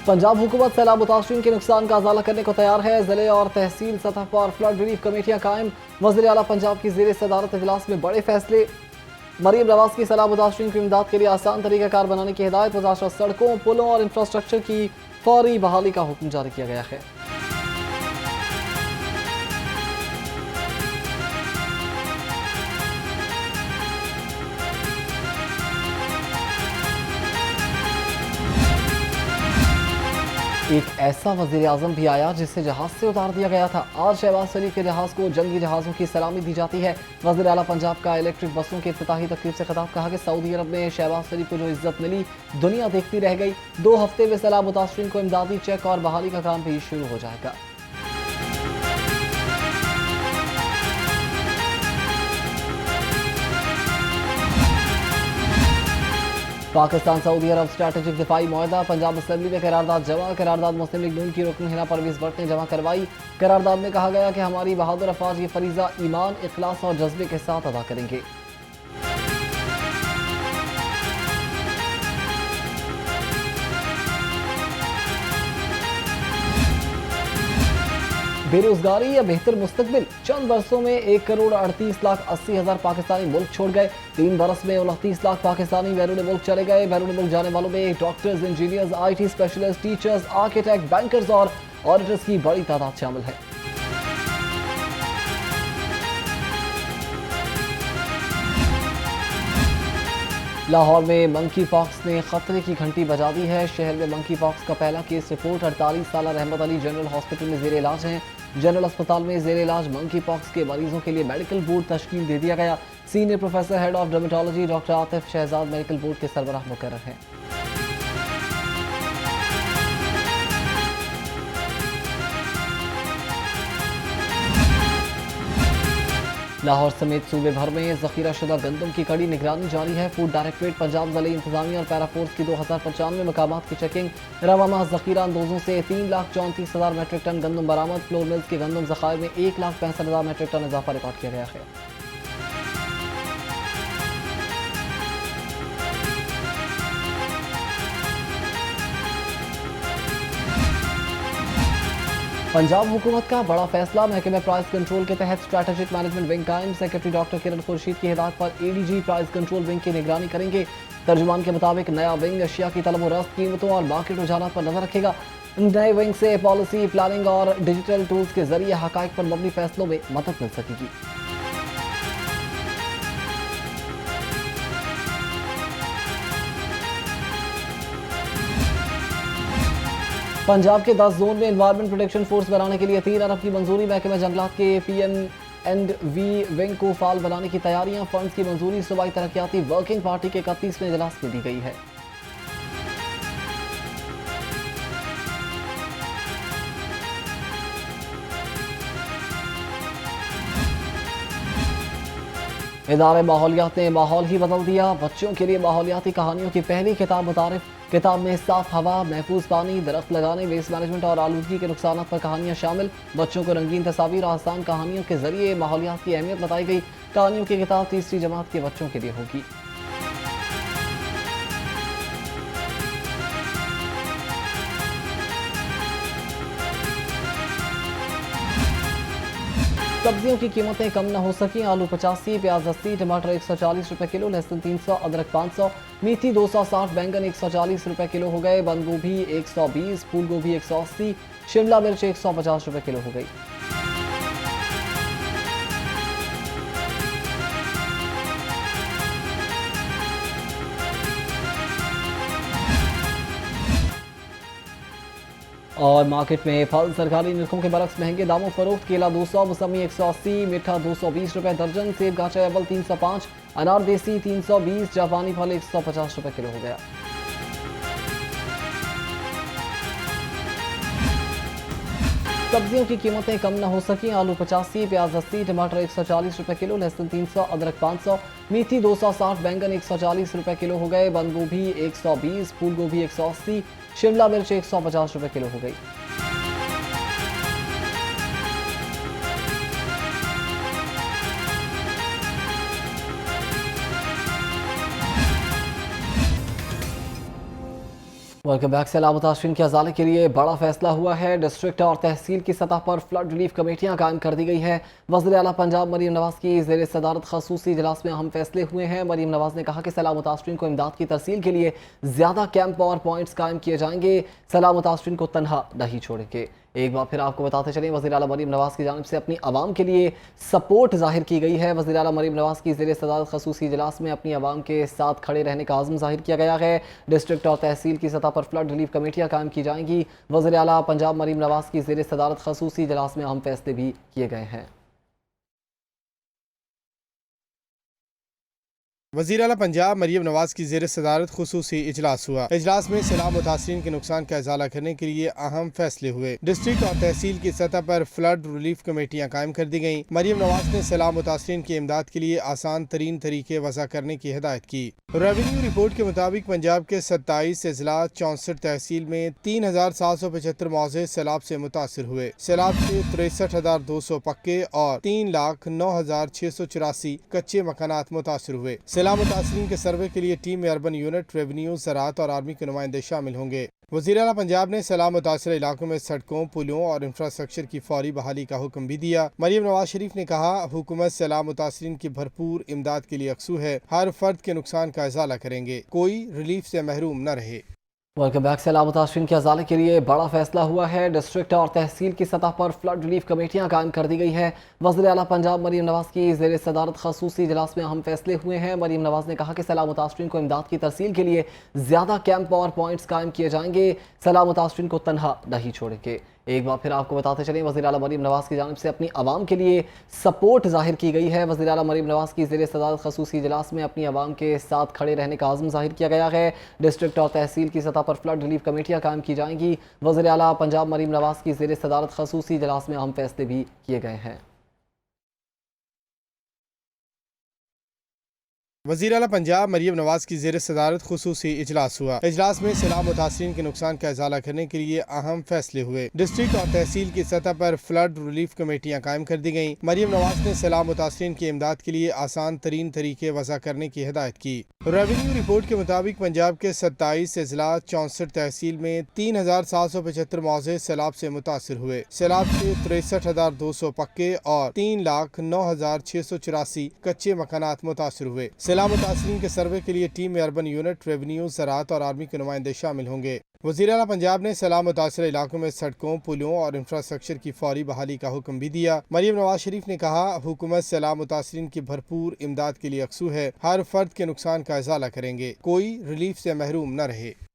पंजाब हुकूमत सैलाब मुतासरीन के नुकसान का अजाला करने को तैयार है। जिले और तहसील सतह पर फ्लड रिलीफ कमेटियां कायम। वज़ीर आला पंजाब की ज़ेर सदारत इजलास में बड़े फैसले। मरीम नवाज की सैलाब मुतासरीन की इमदाद के लिए आसान तरीक़ाकार बनाने की हिदायत। वज़ारत सड़कों, पुलों और इंफ्रास्ट्रक्चर की फौरी बहाली का हुक्म जारी किया गया है। एक ऐसा वज़ीर आज़म भी आया जिसे जहाज से उतार दिया गया था। आज शहबाज शरीफ के जहाज को जंगी जहाज़ों की सलामी दी जाती है। वज़ीर आला पंजाब का इलेक्ट्रिक बसों की इफ्तिताही तकरीब से खिताब। कहा कि सऊदी अरब में शहबाज शरीफ को जो इज्जत मिली दुनिया देखती रह गई। 2 हफ्ते में सैलाब मुतासरीन को इमदादी चेक और बहाली का काम भी शुरू हो जाएगा। पाकिस्तान सऊदी अरब स्ट्रैटेजिक दिफाई मुआहदा। पंजाब असेंबली में करारदाद जमा। करारदाद मुस्लिम लीग नून की रुकन हिना परवेज भट्ट ने जमा करवाई। करारदाद में कहा गया कि हमारी बहादुर अफवाज ये फरीजा ईमान, इखलास और जज्बे के साथ अदा करेंगे। बेरोजगारी या बेहतर मुस्तकबिल। चंद बरसों में 1,38,80,000 पाकिस्तानी मुल्क छोड़ गए। 3 बरस में 29 लाख पाकिस्तानी बैरून मुल्क चले गए। बैरून मुल्क जाने वालों में doctors, engineers, IT specialist, teachers, architect, bankers और ऑडिटर्स की बड़ी तादाद शामिल है। लाहौर में मंकी पॉक्स ने खतरे की घंटी बजा दी है। शहर में मंकी पॉक्स का पहला केस रिपोर्ट। 48 साल रहमत अली जनरल हॉस्पिटल में जेर इलाज हैं। जनरल अस्पताल में जेर इलाज मंकी पॉक्स के मरीजों के लिए मेडिकल बोर्ड तश्कील दे दिया गया। Senior professor head of dermatology doctor Atif Shahzad medical board के सरबराह मुकर्रर हैं। लाहौर समेत सूबे भर में जखीरा शुदा गंदम की कड़ी निगरानी जारी है। फूड डायरेक्टरेट, पंजाब ज़िले इंतजामिया और पैराफोर्स की 2095 मकामात की चेकिंग। रवा माह जखीरा अंदोजों से 3,34,000 मेट्रिक टन गंदम बरामद। फ्लोर मिल्स के गंदम ज़खायर में 1,65,000 मेट्रिक टन इजाफा रिकॉर्ड किया गया है। पंजाब हुकूमत का बड़ा फैसला। महकमे प्राइस कंट्रोल के तहत स्ट्रैटेजिक मैनेजमेंट विंग कायम। सेक्रेटरी डॉक्टर किरण खुर्शीद की हिदायत पर ADG प्राइस कंट्रोल विंग की निगरानी करेंगे। तर्जुमान के मुताबिक नया विंग अशिया की तलब और रफ्त, कीमतों और मार्केट रुझानात पर नजर रखेगा। नए विंग से पॉलिसी, प्लानिंग और डिजिटल टूल्स के जरिए हकाइक पर मबनी फैसलों में मदद मिल सकेगी। पंजाब के 10 जोन में एनवायरमेंट प्रोटेक्शन फोर्स बनाने के लिए 3 अरब की मंजूरी। महकमा जंगलात के PM&V विंग को फाल बनाने की तैयारियां। फंड्स की मंजूरी सूबाई तरक्याती वर्किंग पार्टी के 31वें इजलास में दी गई है। इदारे माहौलियात ने माहौल ही बदल दिया। बच्चों के लिए माहौलियाती कहानियों की पहली किताब मुतारिफ। किताब में साफ हवा, महफूज पानी, दरख्त लगाने, वेस्ट मैनेजमेंट और आलूदगी के नुकसान पर कहानियां शामिल। बच्चों को रंगीन तस्वीर और आसान कहानियों के जरिए माहौलियात की अहमियत बताई गई। कहानियों की किताब तीसरी जमात के बच्चों के लिए होगी। सब्जियों की कीमतें कम न हो सकी। आलू 85, प्याज 80, टमाटर 140 रुपए किलो, लहसुन 300, अदरक 500, मेथी 260, बैंगन 140 रुपए किलो हो गए। बंद गोभी 120, फूल गोभी 180, शिमला मिर्च 150 रुपए किलो हो गई। और मार्केट में फल सरकारी निरखों के बरक्स महंगे दामों फरोख्त। केला 200, मौसमी 180, मीठा 220 रुपए दर्जन, सेब गाचा अव्वल 305, अनार देसी 320, जापानी फल 150 रुपए किलो हो गया। सब्जियों की कीमतें कम न हो सकी। आलू 85, प्याज 80, टमाटर 140 रुपए किलो, लहसुन 300, अदरक 500, मेथी 260, बैंगन 140 रुपए किलो हो गए। बंद गोभी 120, फूल गोभी 180, शिमला मिर्च 150 रुपए किलो हो गई। Welcome back. सैलाब मुतासरीन के अजाले के लिए बड़ा फैसला हुआ है। डिस्ट्रिक्ट और तहसील की सतह पर फ्लड रिलीफ कमेटियां कायम कर दी गई है। वज़ीर आला पंजाब मरीम नवाज की ज़ेर सदारत खसूसी इजलास में अहम फैसले हुए हैं। मरीम नवाज ने कहा कि सैलाब मुतासरीन को इमदाद की तरसील के लिए ज़्यादा कैंप और पॉइंट्स कायम किए जाएंगे। सैलाब मुतासरीन को तनहा नहीं छोड़ेंगे। एक बार फिर आपको बताते चलें, वज़ीर आला मरीम नवाज की जानिब से अपनी आवाम के लिए सपोर्ट जाहिर की गई है। वज़ीर आला मरीम नवाज की ज़ेर सदारत खसूसी इजलास में अपनी आवाम के साथ खड़े रहने का आज़म जाहिर किया गया है। डिस्ट्रिक्ट और तहसील की सतह पर फ्लड रिलीफ कमेटियां कायम की जाएंगी। वज़ीर आला पंजाब मरीम नवाज की ज़ेर सदारत खसूसी इजलास में अहम फैसले भी किए गए हैं। वज़ीर आला पंजाब मरीम नवाज की ज़ेर सदारत खुसूसी इजलास हुआ। इजलास में सैलाब मुतासरीन के नुकसान का इजाला करने के लिए अहम फैसले हुए। डिस्ट्रिक्ट और तहसील की सतह पर फ्लड रिलीफ कमेटियां कायम कर दी गयी। मरीम नवाज ने सैलाब मुतासरीन की इमदाद के लिए आसान तरीन तरीके वज़ा करने की हिदायत की। रेवेन्यू रिपोर्ट के मुताबिक पंजाब के 27 अजला 64 तहसील में 3775 मौजे सैलाब से मुतासर हुए। सैलाब से 63,200 पक्के और 3,09,684 कच्चे मकानात मुतासर हुए। सैलाब मुतासरीन के सर्वे के लिए टीम में अर्बन यूनिट, रेवेन्यू, ज़राअत और आर्मी के नुमाइंदे शामिल होंगे। वज़ीर आला पंजाब ने सैलाब मुतासर इलाकों में सड़कों, पुलों और इंफ्रास्ट्रक्चर की फौरी बहाली का हुक्म भी दिया। मरीम नवाज शरीफ ने कहा, हुकूमत सैलाब मुतासरीन की भरपूर इमदाद के लिए अक्सू है। हर फर्द के नुकसान का इजाला करेंगे, कोई रिलीफ से महरूम न रहे। Welcome back. सैलाब मुतासरीन के अजाले के लिए बड़ा फैसला हुआ है। डिस्ट्रिक्ट और तहसील की सतह पर फ्लड रिलीफ कमेटियां कायम कर दी गई है। वज़ीर आला पंजाब मरीम नवाज की ज़ेर सदारत खसूसी इजलास में अहम फैसले हुए हैं। मरीम नवाज ने कहा कि सैलाब मुतासरीन को इमदाद की तरसील के लिए ज़्यादा कैंप और पॉइंट्स कायम किए जाएंगे। सैलाब मुतासरीन को तनहा नहीं छोड़ेंगे। एक बार फिर आपको बताते चलें, वज़ीर आला मरीम नवाज की जानिब से अपनी आवाम के लिए सपोर्ट जाहिर की गई है। वज़ीर आला मरीम नवाज की ज़ेर सदारत खसूसी इजलास में अपनी आवाम के साथ खड़े रहने का आज़म जाहिर किया गया है। डिस्ट्रिक्ट और तहसील की सतह पर फ्लड रिलीफ कमेटियां कायम की जाएंगी। वज़ीर आला पंजाब मरीम नवाज की ज़ेर सदारत खसूसी इजलास में अहम फैसले भी किए गए हैं। वज़ीर आला पंजाब मरीम नवाज की ज़ेर सदारत खुसूसी इजलास हुआ। इजलास में सैलाब मुतासरीन के नुकसान का इजाला करने के लिए अहम फैसले हुए। डिस्ट्रिक्ट और तहसील की सतह पर फ्लड रिलीफ कमेटियां कायम कर दी गयी। मरीम नवाज ने सैलाब मुतासरीन की इमदाद के लिए आसान तरीन तरीके वज़ा करने की हिदायत की। रेवेन्यू रिपोर्ट के मुताबिक पंजाब के 27 अजला 64 तहसील में 3,775 मौजे सैलाब से मुतासर हुए। सैलाब से 63,200 पक्के और 3,09,684 कच्चे मकानात मुतासर हुए। सैलाब मुतासरीन के सर्वे के लिए टीम में अर्बन यूनिट, रेवेन्यू, ज़राअत और आर्मी के नुमाइंदे शामिल होंगे। वज़ीर आला पंजाब ने सैलाब मुतासर इलाकों में सड़कों, पुलों और इंफ्रास्ट्रक्चर की फौरी बहाली का हुक्म भी दिया। मरीम नवाज शरीफ ने कहा, हुकूमत सैलाब मुतासरीन की भरपूर इमदाद के लिए अक्सू है। हर फर्द के नुकसान का इजाला करेंगे, कोई रिलीफ से महरूम न रहे।